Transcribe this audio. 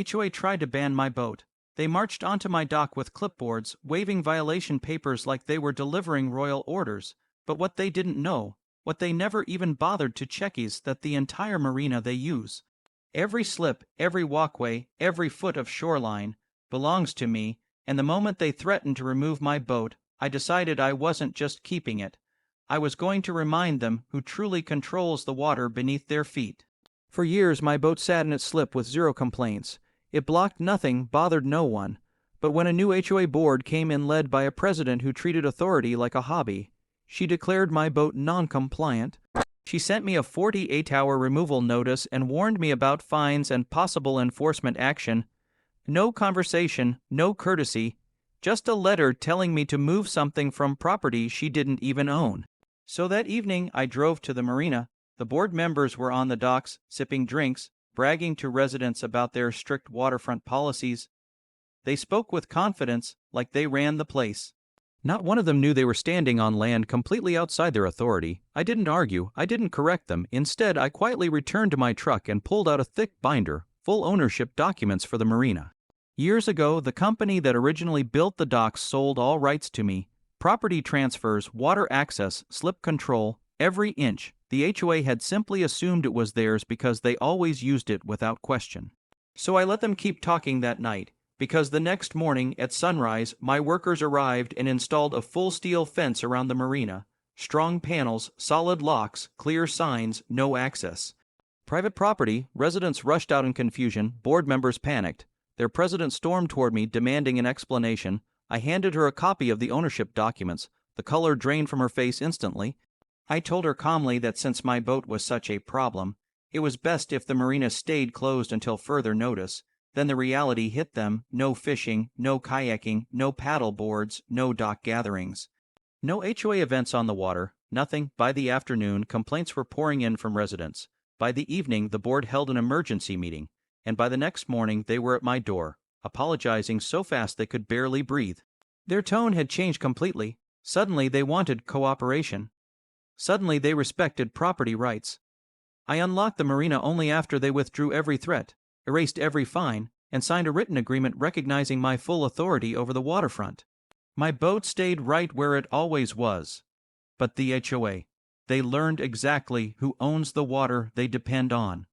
HOA tried to ban my boat. They marched onto my dock with clipboards, waving violation papers like they were delivering royal orders. But what they didn't know, what they never even bothered to check, is that the entire marina they use, every slip, every walkway, every foot of shoreline, belongs to me, and the moment they threatened to remove my boat, I decided I wasn't just keeping it. I was going to remind them who truly controls the water beneath their feet. For years my boat sat in its slip with zero complaints. It blocked nothing, bothered no one. But when a new HOA board came in led by a president who treated authority like a hobby, she declared my boat non-compliant. She sent me a 48-hour removal notice and warned me about fines and possible enforcement action. No conversation, no courtesy, just a letter telling me to move something from property she didn't even own. So that evening I drove to the marina. The board members were on the docks, sipping drinks, bragging to residents about their strict waterfront policies. They spoke with confidence, like they ran the place. Not one of them knew they were standing on land completely outside their authority. I didn't argue, I didn't correct them. Instead, I quietly returned to my truck and pulled out a thick binder, full ownership documents for the marina. Years ago, the company that originally built the docks sold all rights to me. Property transfers, water access, slip control, every inch. The HOA had simply assumed it was theirs because they always used it without question. So I let them keep talking that night, because the next morning at sunrise, my workers arrived and installed a full steel fence around the marina. Strong panels, solid locks, clear signs, no access. Private property, residents rushed out in confusion, board members panicked. Their president stormed toward me, demanding an explanation. I handed her a copy of the ownership documents. The color drained from her face instantly. I told her calmly that since my boat was such a problem, it was best if the marina stayed closed until further notice. Then the reality hit them: no fishing, no kayaking, no paddle boards, no dock gatherings. No HOA events on the water, nothing. By the afternoon, complaints were pouring in from residents. By the evening, the board held an emergency meeting, and by the next morning they were at my door, apologizing so fast they could barely breathe. Their tone had changed completely. Suddenly they wanted cooperation. Suddenly they respected property rights. I unlocked the marina only after they withdrew every threat, erased every fine, and signed a written agreement recognizing my full authority over the waterfront. My boat stayed right where it always was. But the HOA, they learned exactly who owns the water they depend on.